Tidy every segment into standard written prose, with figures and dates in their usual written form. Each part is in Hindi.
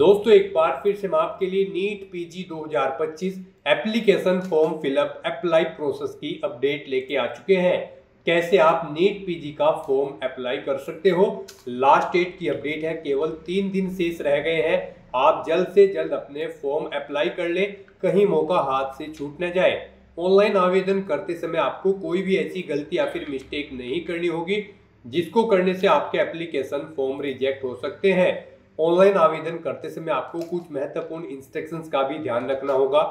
दोस्तों एक बार फिर से मैं आपके लिए NEET PG 2025 application form fill up apply process की अपडेट लेके आ चुके हैं। कैसे आप नीट पीजी का फॉर्म अप्लाई कर सकते हो। लास्ट डेट की अपडेट है, केवल 3 दिन शेष रह गए हैं। आप जल्द से जल्द अपने फॉर्म अप्लाई कर ले, कहीं मौका हाथ से छूट न जाए। ऑनलाइन आवेदन करते समय आपको कोई भी ऐसी गलती या फिर मिस्टेक नहीं करनी होगी जिसको करने से आपके एप्लीकेशन फॉर्म रिजेक्ट हो सकते हैं। ऑनलाइन आवेदन करते समय आपको कुछ महत्वपूर्ण इंस्ट्रक्शंस का भी ध्यान रखना होगा,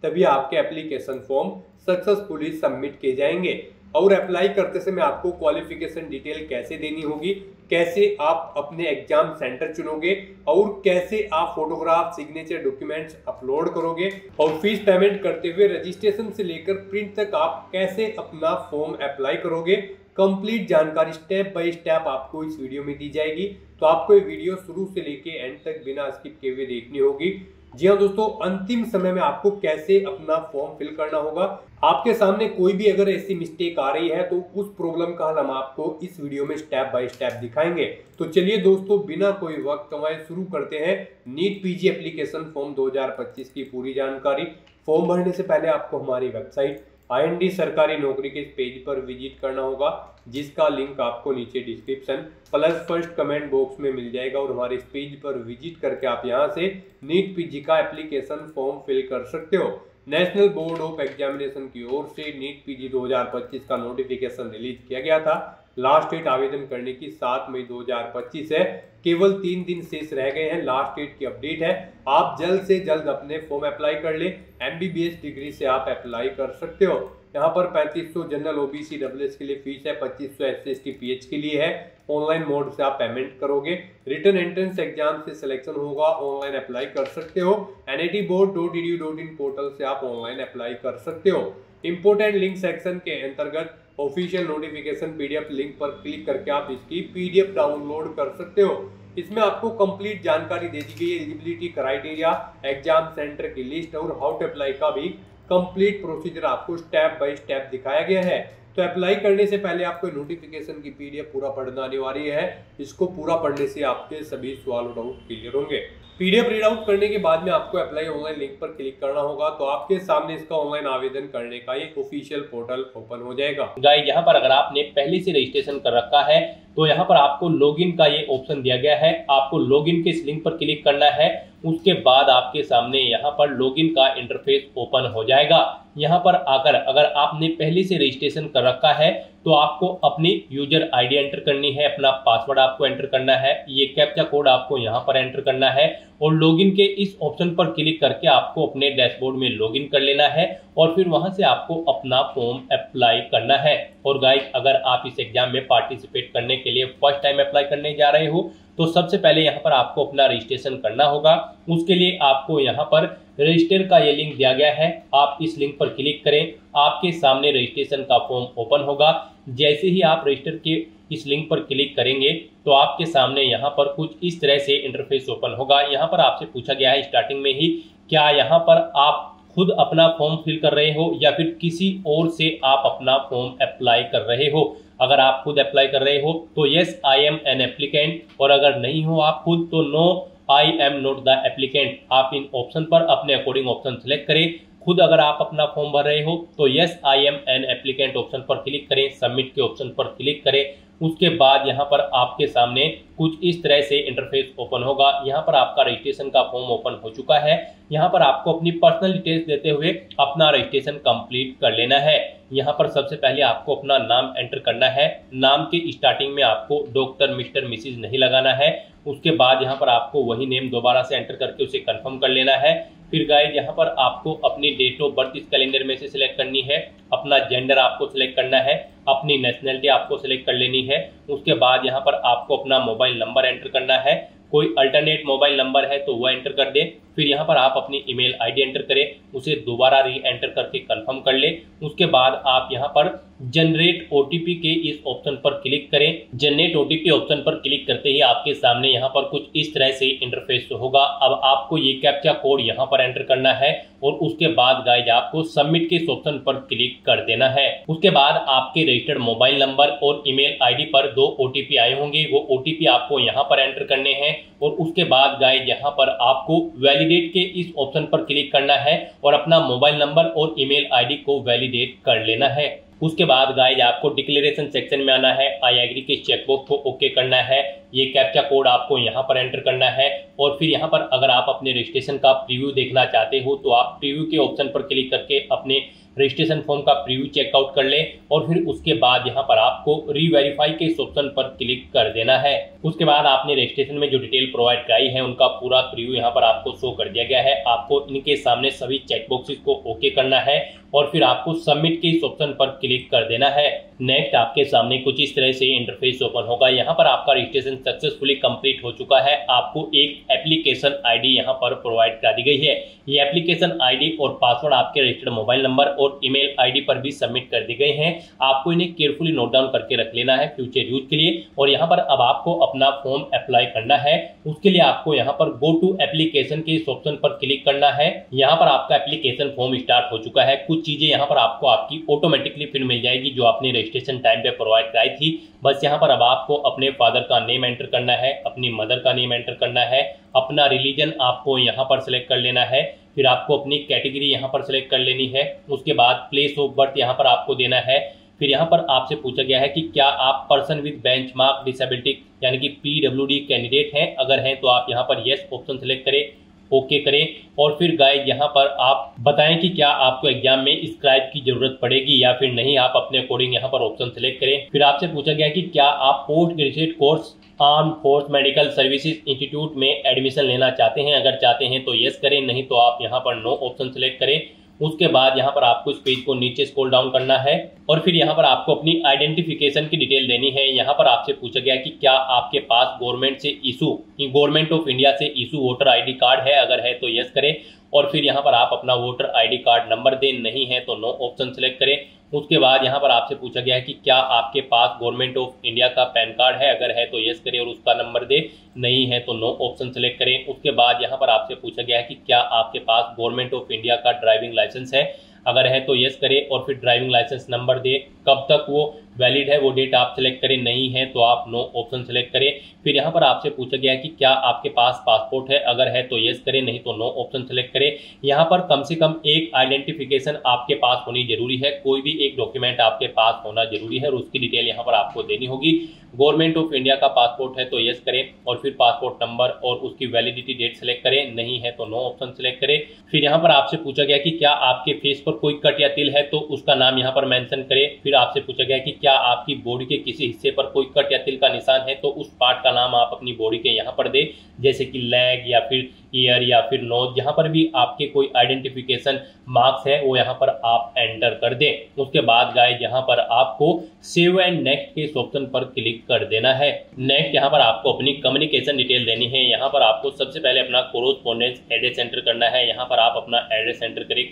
तभी आपके एप्लीकेशन फॉर्म सक्सेसफुली सबमिट किए जाएंगे। और अप्लाई करते समय आपको क्वालिफिकेशन डिटेल कैसे देनी होगी, कैसे आप अपने एग्जाम सेंटर चुनोगे और कैसे आप फोटोग्राफ, सिग्नेचर, डॉक्यूमेंट्स अपलोड करोगे और फीस पेमेंट करते हुए रजिस्ट्रेशन से लेकर प्रिंट तक आप कैसे अपना फॉर्म अप्लाई करोगे, कंप्लीट जानकारी स्टेप बाय स्टेप आपको इस वीडियो में दी जाएगी। तो आपको ये वीडियो शुरू से लेके एंड तक बिना स्किप किए हुए देखनी होगी। जी हाँ दोस्तों, अंतिम समय में आपको कैसे अपना फॉर्म फिल करना होगा। आपके सामने कोई भी अगर ऐसी मिस्टेक आ रही है तो उस प्रॉब्लम का हल हम आपको इस वीडियो में स्टेप बाय स्टेप दिखाएंगे। तो चलिए दोस्तों, बिना कोई वक्त गंवाए शुरू करते हैं नीट पीजी एप्लीकेशन फॉर्म 2025 की पूरी जानकारी। फॉर्म भरने से पहले आपको हमारी वेबसाइट IND सरकारी नौकरी के पेज पर विजिट करना होगा, जिसका लिंक आपको नीचे description plus first comment box में मिल जाएगा। और हमारे इस पेज पर विजिट करके आप यहां से नीट पीजी का एप्लीकेशन फॉर्म फिल कर सकते हो। नेशनल बोर्ड ऑफ एग्जामिनेशन की ओर से नीट पीजी 2025 का नोटिफिकेशन रिलीज किया गया था। लास्ट डेट आवेदन करने की 7 मई 2025 है। केवल 3 दिन शेष रह गए हैं। लास्ट डेट की अपडेट है, आप जल्द से जल्द अपने फॉर्म अप्लाई कर ले। MBBS डिग्री से आप अप्लाई कर सकते हो। यहाँ पर 3500 जनरल OBC WS के लिए फीस है, 2500 SC ST PH के लिए है। ऑनलाइन मोड से आप पेमेंट करोगे। रिटन एंट्रेंस एग्जाम से सिलेक्शन होगा, ऑनलाइन अप्लाई कर सकते हो। NITboard.edu.in पोर्टल से आप ऑनलाइन अप्लाई कर सकते हो। इंपोर्टेंट लिंक सेक्शन के अंतर्गत ऑफिशियल नोटिफिकेशन PDF लिंक पर क्लिक करके आप इसकी PDF डाउनलोड कर सकते हो। इसमें आपको कंप्लीट जानकारी दे दी गई है, एलिजिबिलिटी क्राइटेरिया, एग्जाम सेंटर की लिस्ट और हाउ टू अप्लाई का भी कंप्लीट प्रोसीजर आपको स्टेप बाय स्टेप दिखाया गया है। तो अप्लाई करने से पहले आपको नोटिफिकेशन की PDF पूरा पढ़ना अनिवार्य है। इसको पूरा पढ़ने से आपके सभी सवाल और डाउट क्लियर होंगे। PDF रीड आउट करने के बाद में आपको अप्लाई ऑनलाइन लिंक पर क्लिक करना होगा, तो आपके सामने इसका ऑनलाइन आवेदन करने का एक ऑफिशियल पोर्टल ओपन हो जाएगा। गाइस, यहाँ पर अगर आपने पहले से रजिस्ट्रेशन कर रखा है तो यहाँ पर आपको लॉगिन का ये ऑप्शन दिया गया है। आपको लॉगिन के इस लिंक पर क्लिक करना है। उसके बाद आपके सामने यहाँ पर लॉगिन का इंटरफेस ओपन हो जाएगा। यहाँ पर आकर अगर आपने पहले से रजिस्ट्रेशन कर रखा है तो आपको अपनी यूजर ID एंटर करनी है, अपना पासवर्ड आपको एंटर करना है, ये कैप्चा कोड आपको यहाँ पर एंटर करना है और लॉगिन के इस ऑप्शन पर क्लिक करके आपको अपने डैशबोर्ड में लॉगिन कर लेना है और फिर वहां से आपको अपना फॉर्म अप्लाई करना है। और गाइस, अगर आप इस एग्जाम में पार्टिसिपेट करने के लिए फर्स्ट टाइम अप्लाई करने जा रहे हो तो सबसे पहले यहाँ पर आपको अपना रजिस्ट्रेशन करना होगा। उसके लिए आपको यहाँ पर रजिस्टर का ये लिंक दिया गया है, आप इस लिंक पर क्लिक करें। आपके सामने रजिस्ट्रेशन का फॉर्म ओपन होगा। जैसे ही आप रजिस्टर के इस लिंक पर क्लिक करेंगे तो आपके सामने यहाँ पर कुछ इस तरह से इंटरफेस ओपन होगा। यहाँ पर आपसे पूछा गया है स्टार्टिंग में ही, क्या यहाँ पर आप खुद अपना फॉर्म फिल कर रहे हो या फिर किसी और से आप अपना फॉर्म अप्लाई कर रहे हो। अगर आप खुद अप्लाई कर रहे हो तो yes I am an applicant, और अगर नहीं हो आप खुद तो no I am not the applicant. आप इन ऑप्शन पर अपने अकॉर्डिंग ऑप्शन सेलेक्ट करें। खुद अगर आप अपना फॉर्म भर रहे हो तो yes I am an applicant option पर क्लिक करें, सबमिट के ऑप्शन पर क्लिक करें। उसके बाद यहाँ पर आपके सामने कुछ इस तरह से इंटरफेस ओपन होगा। यहाँ पर आपका रजिस्ट्रेशन का फॉर्म ओपन हो चुका है। यहाँ पर आपको अपनी पर्सनल डिटेल्स देते हुए अपना रजिस्ट्रेशन कंप्लीट कर लेना है। यहाँ पर सबसे पहले आपको अपना नाम एंटर करना है। नाम के स्टार्टिंग में आपको डॉक्टर, मिस्टर, मिसिज नहीं लगाना है। उसके बाद यहाँ पर आपको वही नेम दोबारा से एंटर करके उसे कंफर्म कर लेना है। फिर गाइस, यहाँ पर आपको अपनी डेट ऑफ बर्थ इस कैलेंडर में से सिलेक्ट करनी है। अपना जेंडर आपको सिलेक्ट करना है। अपनी नेशनलिटी आपको सिलेक्ट कर लेनी है। उसके बाद यहाँ पर आपको अपना मोबाइल नंबर एंटर करना है। कोई अल्टरनेट मोबाइल नंबर है तो वह एंटर कर दे। फिर यहाँ पर आप अपनी ईमेल ID एंटर करें, उसे दोबारा री एंटर करके कंफर्म कर ले। उसके बाद आप यहाँ पर जनरेट ओटीपी के इस ऑप्शन पर क्लिक करें। जनरेट ओटीपी ऑप्शन पर क्लिक करते ही आपके सामने यहाँ पर कुछ इस तरह से इंटरफेस होगा। अब आपको ये कैप्चा कोड यहाँ पर एंटर करना है और उसके बाद गाइज आपको सबमिट के इस ऑप्शन पर क्लिक कर देना है। उसके बाद आपके रजिस्टर्ड मोबाइल नंबर और ईमेल आईडी पर 2 ओटीपी आए होंगे, वो ओटीपी आपको यहाँ पर एंटर करने हैं और उसके बाद गाइज यहाँ पर आपको वैलिडेट के इस ऑप्शन पर क्लिक करना है और अपना मोबाइल नंबर और ईमेल आईडी को वैलिडेट कर लेना है। उसके बाद गाइज आपको डिक्लेरेशन सेक्शन में आना है, आई एग्री के चेकबॉक्स को ओके करना है, ये कैप्चा कोड आपको यहाँ पर एंटर करना है और फिर यहाँ पर अगर आप अपने रजिस्ट्रेशन का प्रीव्यू देखना चाहते हो तो आप प्रीव्यू के ऑप्शन पर क्लिक करके अपने रजिस्ट्रेशन फॉर्म का प्रीव्यू चेकआउट कर लें और फिर उसके बाद यहाँ पर आपको रीवेरीफाई के इस ऑप्शन पर क्लिक कर देना है। उसके बाद आपने रजिस्ट्रेशन में जो डिटेल प्रोवाइड कराई है उनका पूरा प्रीव्यू यहाँ पर आपको शो कर दिया गया है। आपको इनके सामने सभी चेकबॉक्सेस को ओके करना है और फिर आपको सबमिट के इस ऑप्शन पर क्लिक कर देना है। नेक्स्ट आपके सामने कुछ इस तरह से इंटरफेस ओपन होगा। यहाँ पर आपका रजिस्ट्रेशन सक्सेसफुली कंप्लीट हो चुका है। आपको एक एप्लीकेशन आईडी यहाँ पर प्रोवाइड करा दी गई है। ये एप्लीकेशन आईडी और पासवर्ड आपके रजिस्टर्ड मोबाइल नंबर और ईमेल आईडी पर भी सबमिट कर दी गई हैं। आपको इन्हें केयरफुली नोट डाउन करके रख लेना है फ्यूचर यूज के लिए। और यहाँ पर अब आपको अपना फॉर्म अप्लाई करना है। उसके लिए आपको यहाँ पर गो टू एप्लीकेशन के इस ऑप्शन पर क्लिक करना है। यहाँ पर आपका एप्लीकेशन फॉर्म स्टार्ट हो चुका है। कुछ चीजें यहाँ पर आपको आपकी ऑटोमेटिकली फिर मिल जाएगी जो आपने रजिस्ट्रेशन टाइम पे प्रोवाइड कराई थी। बस यहाँ पर अब आपको अपने फादर का नेम एंटर करना है, अपनी मदर का नेम एंटर करना है, अपना रिलीजन आपको यहाँ पर सिलेक्ट कर लेना है, फिर आपको अपनी कैटेगरी यहाँ पर सिलेक्ट कर लेनी है। उसके बाद प्लेस ऑफ बर्थ यहाँ पर आपको देना है। फिर यहाँ पर आपसे पूछा गया है कि क्या आप पर्सन विद बेंचमार्क डिसेबिलिटी यानी कि पीडब्ल्यूडी कैंडिडेट हैं, अगर हैं तो आप यहाँ पर यस ऑप्शन सिलेक्ट करें, ओके करें और फिर गाइड यहाँ पर आप बताएं कि क्या आपको एग्जाम में स्क्राइब की जरूरत पड़ेगी या फिर नहीं। आप अपने अकॉर्डिंग यहाँ पर ऑप्शन सिलेक्ट करें। फिर आपसे पूछा गया कि क्या आप post graduate course arm force medical services institute में एडमिशन लेना चाहते हैं, अगर चाहते हैं तो यस करें, नहीं तो आप यहाँ पर नो ऑप्शन सिलेक्ट करें। उसके बाद यहाँ पर आपको इस पेज को नीचे स्क्रॉल डाउन करना है और फिर यहाँ पर आपको अपनी आइडेंटिफिकेशन की डिटेल देनी है। यहाँ पर आपसे पूछा गया कि क्या आपके पास गवर्नमेंट ऑफ इंडिया से इशू वोटर आईडी कार्ड है, अगर है तो यस करें और फिर यहाँ पर आप अपना वोटर आईडी कार्ड नंबर दें, नहीं है तो नो ऑप्शन सिलेक्ट करें। उसके बाद यहाँ पर आपसे पूछा गया है कि क्या आपके पास गवर्नमेंट ऑफ इंडिया का पैन कार्ड है, अगर है तो यस करें और उसका नंबर दे, नहीं है तो नो ऑप्शन सिलेक्ट करें। उसके बाद यहाँ पर आपसे पूछा गया है कि क्या आपके पास गवर्नमेंट ऑफ इंडिया का ड्राइविंग लाइसेंस है, अगर है तो यस करें और फिर ड्राइविंग लाइसेंस नंबर दे, कब तक वो वैलिड है वो डेट आप सिलेक्ट करें, नहीं है तो आप नो ऑप्शन सिलेक्ट करें। फिर यहाँ पर आपसे पूछा गया है कि क्या आपके पास पासपोर्ट है, अगर है तो यस करें, नहीं तो नो ऑप्शन सिलेक्ट करें। यहाँ पर कम से कम एक आइडेंटिफिकेशन आपके पास होनी जरूरी है, कोई भी एक डॉक्यूमेंट आपके पास होना जरूरी है और उसकी डिटेल यहाँ पर आपको देनी होगी। गवर्नमेंट ऑफ इंडिया का पासपोर्ट है तो यस करें और फिर पासपोर्ट नंबर और उसकी वैलिडिटी डेट सिलेक्ट करें, नहीं है तो नो ऑप्शन सिलेक्ट करें। फिर यहाँ पर आपसे पूछा गया कि क्या आपके फेस पर कोई कट या तिल है तो उसका नाम यहाँ पर मेंशन करें। फिर आपसे पूछा गया कि क्या आपकी बॉडी के किसी हिस्से पर कोई कट या तिल का निशान है तो उस पार्ट का नाम आप अपनी बॉडी के यहाँ पर दे, जैसे कि लेग या फिर ईयर या फिर नोज, जहाँ पर भी आपके कोई आइडेंटिफिकेशन मार्क्स है वो यहाँ पर आप एंटर कर दें। उसके बाद गाइस यहाँ पर आपको सेव एंड नेक्स्ट के इस ऑप्शन पर क्लिक कर देना है। नेक्स्ट यहाँ पर आपको अपनी कम्युनिकेशन डिटेल देनी है। यहाँ पर आपको सबसे पहले अपना कोरोस्पोंडेंस एड्रेस एंटर करना है। यहाँ पर आप अपना एड्रेस एंटर करें,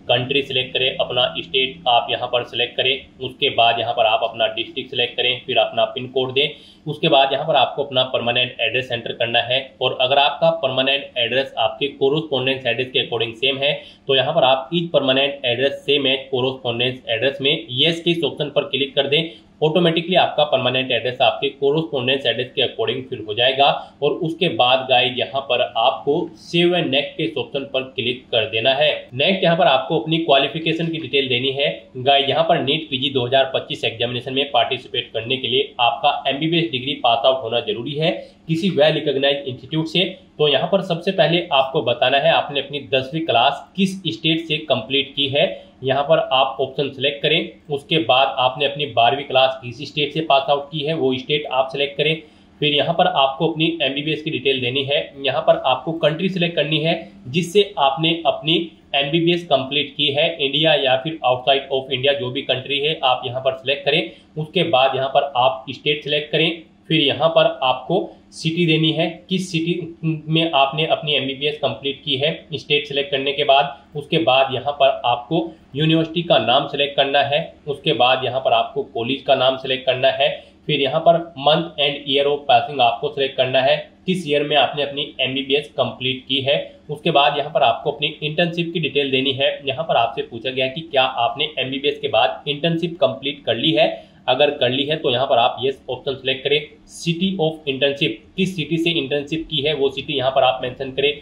कंट्री सिलेक्ट करें, अपना स्टेट आप यहाँ पर सिलेक्ट करें। उसके बाद यहाँ पर आप अपना डिस्ट्रिक्ट सिलेक्ट करें, फिर अपना पिन कोड दें। उसके बाद यहाँ पर आपको अपना परमानेंट एड्रेस एंटर करना है और अगर आपका परमानेंट एड्रेस आपके कोरोस्पोंडेंस एड्रेस के अकॉर्डिंग सेम है तो यहाँ पर आप इस परमानेंट एड्रेस से मैच कोरोस्पोंडेंस एड्रेस में यस के इस ऑप्शन पर क्लिक कर दें। ऑटोमेटिकली आपका परमानेंट एड्रेस आपके कोरोस्पोंडेंस एड्रेस के अकॉर्डिंग फिल हो जाएगा और उसके बाद गाइस यहाँ पर आपको सेव एंड नेक्स्ट के इस ऑप्शन पर क्लिक कर देना है। नेक्स्ट यहाँ पर आपको अपनी क्वालिफिकेशन की डिटेल देनी है। गाइस यहाँ पर नीट पीजी 2025 एग्जामिनेशन में पार्टिसिपेट करने के लिए आपका एमबीबीएस डिग्री पास आउट होना जरूरी है किसी वेल रिकॉग्नाइज्ड इंस्टीट्यूट से। तो यहाँ पर सबसे पहले आपको बताना है आपने अपनी 10वीं क्लास किस स्टेट से कंप्लीट की है। यहाँ पर आप ऑप्शन सिलेक्ट करें। उसके बाद आपने अपनी 12वीं क्लास किस स्टेट से पास आउट की है वो स्टेट आप सिलेक्ट करें। फिर यहाँ पर आपको अपनी एमबीबीएस की डिटेल देनी है। यहाँ पर आपको कंट्री सिलेक्ट करनी है जिससे आपने अपनी एमबीबीएस कंप्लीट की है, इंडिया या फिर आउटसाइड ऑफ इंडिया जो भी कंट्री है आप यहाँ पर सिलेक्ट करें। उसके बाद यहाँ पर आप स्टेट सिलेक्ट करें। फिर यहाँ पर आपको सिटी देनी है, किस सिटी में आपने अपनी एमबीबीएस कंप्लीट की है, स्टेट सेलेक्ट करने के बाद उसके बाद यहाँ पर आपको यूनिवर्सिटी का नाम सेलेक्ट करना है, उसके बाद यहाँ पर आपको कॉलेज का नाम सेलेक्ट करना है, फिर यहाँ per month and year of passing आपको सेलेक्ट करना है, किस ईयर में आपने अपनी एमबीबीएस कंप्लीट की है। उसके बाद यहाँ पर आपको अपनी इंटर्नशिप की डिटेल देनी है। यहाँ पर आपसे पूछा गया है कि क्या आपने एमबीबीएस के बाद इंटर्नशिप कंप्लीट कर ली है, अगर कर ली है तो यहाँ पर आप यस ऑप्शन सेलेक्ट करें। सिटी ऑफ इंटर्नशिप, किस सिटी से इंटर्नशिप की है वो सिटी यहाँ पर आप मेंशन करें।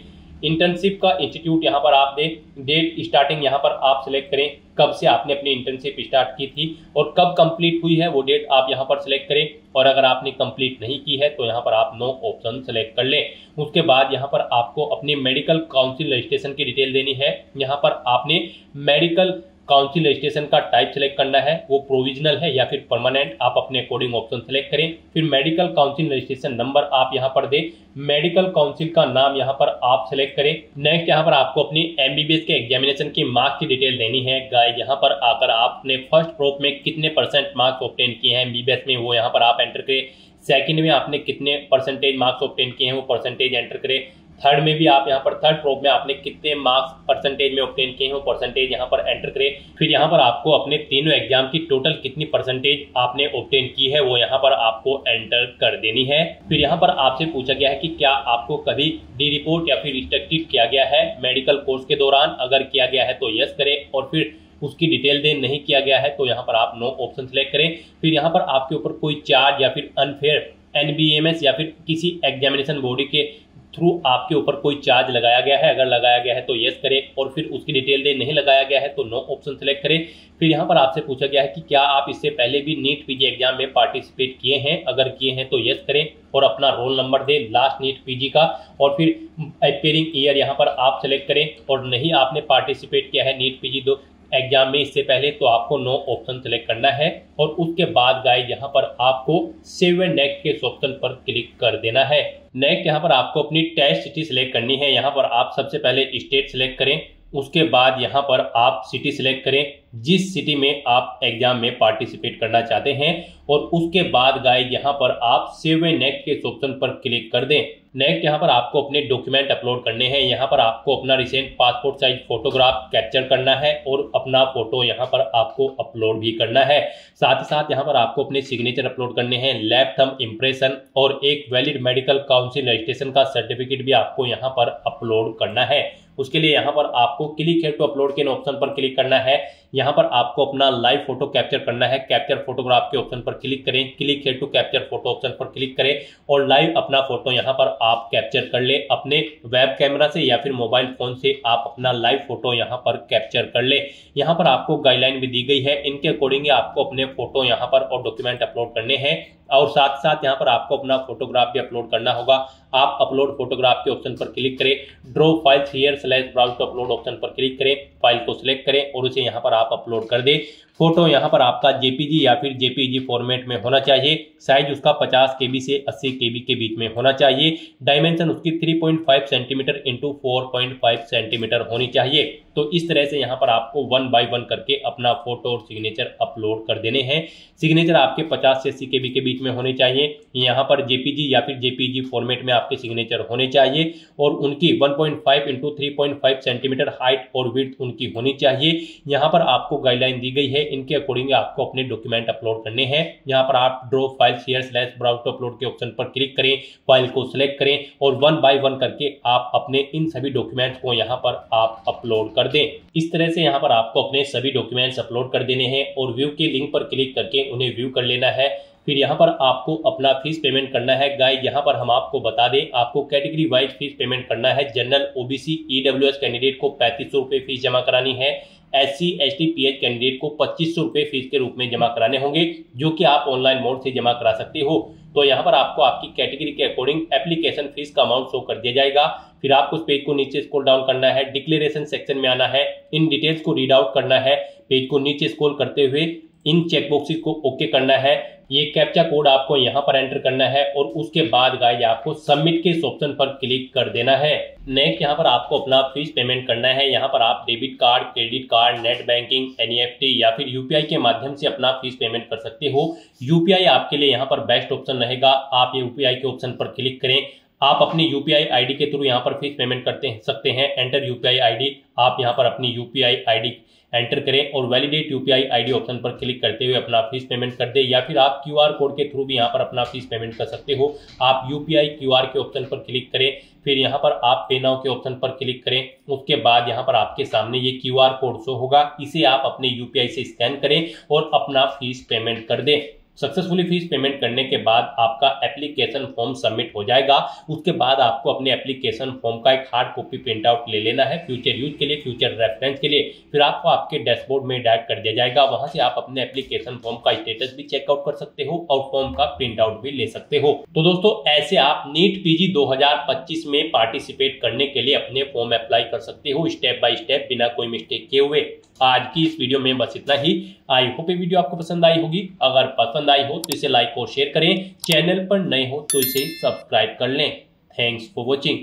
इंटर्नशिप का इंस्टीट्यूट यहाँ पर आप दें, डेट स्टार्टिंग यहाँ पर आप सिलेक्ट करें, कब से आपने अपनी इंटर्नशिप स्टार्ट की थी और कब कंप्लीट हुई है वो डेट आप यहाँ पर सिलेक्ट करें। और अगर आपने कंप्लीट नहीं की है तो यहाँ पर आप नो ऑप्शन सेलेक्ट कर लें। उसके बाद यहाँ पर आपको अपनी मेडिकल काउंसिल रजिस्ट्रेशन की डिटेल देनी है। यहाँ पर आपने मेडिकल काउंसिल रजिस्ट्रेशन का टाइप सेलेक्ट करना है, वो प्रोविजनल है या फिर परमानेंट, आप अपने अकॉर्डिंग ऑप्शन सेलेक्ट करें। फिर मेडिकल काउंसिल रजिस्ट्रेशन नंबर आप यहाँ पर दें, मेडिकल काउंसिल का नाम यहाँ पर आप सेलेक्ट करें। नेक्स्ट यहाँ पर आपको अपनी एमबीबीएस के एग्जामिनेशन की मार्क्स की डिटेल देनी है। गाइस यहाँ पर आकर आपने फर्स्ट प्रोप में कितने % मार्क्स ऑब्टेन किए हैं एमबीबीएस में वो यहाँ पर आप एंटर करें। सेकंड में आपने कितने % मार्क्स ऑब्टेन किए हैं वो परसेंटेज एंटर करें। थर्ड में भी आप यहाँ पर थर्ड प्रोप में आपने कितने मार्क्स % में ऑब्टेन किए हैं वो परसेंटेज यहाँ पर एंटर करें। फिर यहाँ पर आपको अपने तीनों एग्जाम की टोटल कितनी % आपने ऑब्टेन की है वो यहाँ पर आपको एंटर कर देनी है। फिर यहाँ पर आपसे पूछा गया है कि क्या आपको कभी डी रिपोर्ट या फिर रिस्ट्रिक्टेड किया गया है मेडिकल कोर्स के दौरान, अगर किया गया है तो यस करें और फिर उसकी डिटेल दें, नहीं किया गया है तो यहाँ पर आप नो ऑप्शन सेलेक्ट करें। फिर यहाँ पर आपके ऊपर कोई चार्ज या फिर अनफेयर एनबीएमएस या फिर किसी एग्जामिनेशन बॉडी के थ्रू आपके ऊपर कोई चार्ज लगाया गया है, अगर लगाया गया है तो यस करें और फिर उसकी डिटेल दे, नहीं लगाया गया है तो नो ऑप्शन सेलेक्ट करें। फिर यहाँ पर आपसे पूछा गया है कि क्या आप इससे पहले भी नीट पीजी एग्जाम में पार्टिसिपेट किए हैं, अगर किए हैं तो यस करें और अपना रोल नंबर दें लास्ट नीट पीजी का और फिर अपीयरिंग ईयर यहाँ पर आप सेलेक्ट करें। और नहीं आपने पार्टिसिपेट किया है नीट पीजी एग्जाम में इससे पहले तो आपको नो ऑप्शन सेलेक्ट करना है और उसके बाद गाइस यहाँ पर आपको सेव एंड नेक्स्ट के ऑप्शन पर क्लिक कर देना है। नेक्स्ट यहाँ पर आपको अपनी टेस्ट सिटी सिलेक्ट करनी है। यहाँ पर आप सबसे पहले स्टेट सिलेक्ट करें, उसके बाद यहाँ पर आप सिटी सिलेक्ट करें जिस सिटी में आप एग्जाम में पार्टिसिपेट करना चाहते हैं और उसके बाद गाइस यहाँ पर आप सेव एंड नेक्स्ट के ऑप्शन पर क्लिक कर दें। नेक्स्ट यहाँ पर आपको अपने डॉक्यूमेंट अपलोड करने हैं। यहाँ पर आपको अपना recent passport size photograph capture करना है और अपना फोटो यहाँ पर आपको अपलोड भी करना है। साथ ही साथ यहाँ पर आपको अपने सिग्नेचर अपलोड करने हैं, लेफ्ट थंब इम्प्रेशन और एक वैलिड मेडिकल काउंसिल रजिस्ट्रेशन का सर्टिफिकेट भी आपको यहाँ पर अपलोड करना है। उसके लिए यहाँ पर आपको क्लिक हेयर टू अपलोड के ऑप्शन पर क्लिक करना है। यहाँ पर आपको अपना लाइव फोटो कैप्चर करना है, कैप्चर फोटोग्राफ के ऑप्शन पर क्लिक करें, click here to capture photo option पर क्लिक करें और लाइव अपना फोटो यहाँ पर आप कैप्चर कर ले। अपने वेब कैमरा से या फिर मोबाइल फोन से आप अपना लाइव फोटो यहाँ पर कैप्चर कर ले। यहाँ पर आपको गाइडलाइन भी दी गई है, इनके अकॉर्डिंग आपको अपने फोटो यहाँ पर और डॉक्यूमेंट अपलोड करने हैं और साथ साथ यहाँ पर आपको अपना फोटोग्राफ भी अपलोड करना होगा। आप अपलोड फोटोग्राफ के ऑप्शन पर क्लिक करें, drag file here / browse to upload option पर क्लिक करें, फाइल को सिलेक्ट करें और उसे यहाँ पर आप अपलोड कर दें। फोटो यहाँ पर आपका जेपीजी या फिर जेपीजी फॉर्मेट में होना चाहिए, साइज उसका 50 KB से 80 KB के बीच में होना चाहिए, डायमेंशन उसकी 3.5 सेंटीमीटर इंटू 4.5 सेंटीमीटर होनी चाहिए। तो इस तरह से यहाँ पर आपको 1 बाय 1 करके अपना फोटो और सिग्नेचर अपलोड कर देने हैं। सिग्नेचर आपके 50 से 80 KB के बीच में होने चाहिए। यहाँ पर जेपीजी या फिर जेपीजी फॉर्मेट में आपके सिग्नेचर होने चाहिए और उनकी 1.5 इंटू 3.5 सेंटीमीटर हाइट और विड्थ उनकी होनी चाहिए। यहाँ पर आपको गाइडलाइन दी गई है, इनके अकॉर्डिंग आपको अपने डॉक्यूमेंट अपलोड करने हैं। यहाँ पर आप drag file share / browse to upload के ऑप्शन पर क्लिक करें, फाइल को सिलेक्ट करें और 1 बाय 1 करके आप अपने इन सभी डॉक्यूमेंट्स को यहाँ पर आप अपलोड कर दें। इस तरह से यहाँ पर आपको अपने सभी डॉक्यूमेंट्स अपलोड कर देने हैं और व्यू के लिंक पर क्लिक करके उन्हें व्यू कर लेना है। फिर यहाँ पर आपको अपना फीस पेमेंट करना है। गाइस यहाँ पर हम आपको बता दें, आपको कैटेगरी वाइज फीस पेमेंट करना है। जनरल ओबीसी ईडब्ल्यूएस कैंडिडेट को 3500 रुपये फीस जमा करानी है। SC ST PH कैंडिडेट को 2500 रुपये फीस के रूप में जमा कराने होंगे, जो कि आप ऑनलाइन मोड से जमा करा सकते हो। तो यहाँ पर आपको आपकी कैटेगरी के अकॉर्डिंग एप्लीकेशन फीस का अमाउंट शो कर दिया जाएगा। फिर आपको उस पेज को नीचे स्क्रॉल डाउन करना है, डिक्लेरेशन सेक्शन में आना है, इन डिटेल्स को रीड आउट करना है। पेज को नीचे स्क्रॉल करते हुए इन चेकबॉक्सेस को ओके करना है। ये कैप्चा कोड आपको यहाँ पर एंटर करना है और उसके बाद गाइज आपको सबमिट के इस ऑप्शन पर क्लिक कर देना है। नेक्स्ट यहाँ पर आपको अपना फीस पेमेंट करना है। यहाँ पर आप debit card, credit card, net banking, NEFT या फिर यूपीआई के माध्यम से अपना फीस पेमेंट कर सकते हो। यूपीआई आपके लिए यहाँ पर बेस्ट ऑप्शन रहेगा। आप ये यूपीआई के ऑप्शन पर क्लिक करें। आप अपनी यूपीआई आईडी के थ्रू यहाँ पर फीस पेमेंट करते सकते हैं। एंटर यूपीआई आईडी, आप यहाँ पर अपनी यूपीआई आईडी एंटर करें और वैलिडेट यूपीआई आईडी ऑप्शन पर क्लिक करते हुए अपना फीस पेमेंट कर दे, या फिर आप क्यूआर कोड के थ्रू भी यहाँ पर अपना फीस पेमेंट कर सकते हो। आप यूपीआई क्यूआर के ऑप्शन पर क्लिक करें, फिर यहाँ पर आप पे नाउ के ऑप्शन पर क्लिक करें। उसके बाद यहाँ पर आपके सामने ये क्यूआर कोड शो होगा, इसे आप अपने यूपीआई से स्कैन करें और अपना फीस पेमेंट कर दें। सक्सेसफुली फीस पेमेंट करने के बाद आपका एप्लीकेशन फॉर्म सबमिट हो जाएगा। उसके बाद आपको अपने एप्लीकेशन फॉर्म का एक हार्ड कॉपी प्रिंट आउट ले लेना है फ्यूचर यूज के लिए, फ्यूचर रेफरेंस के लिए। फिर आपको आपके डैशबोर्ड में डायरेक्ट कर दिया जाएगा। वहां से आप अपने एप्लीकेशन फॉर्म का स्टेटस भी चेकआउट कर सकते हो और फॉर्म का प्रिंट आउट भी ले सकते हो। तो दोस्तों ऐसे आप नीट पीजी 2025 में पार्टिसिपेट करने के लिए अपने फॉर्म अप्लाई कर सकते हो स्टेप बाय स्टेप, बिना कोई मिस्टेक किए हुए। आज की इस वीडियो में बस इतना ही। आई होप ये वीडियो आपको पसंद आई होगी। अगर पसंद आई हो तो इसे लाइक और शेयर करें। चैनल पर नए हो तो इसे सब्सक्राइब कर लें। Thanks for watching.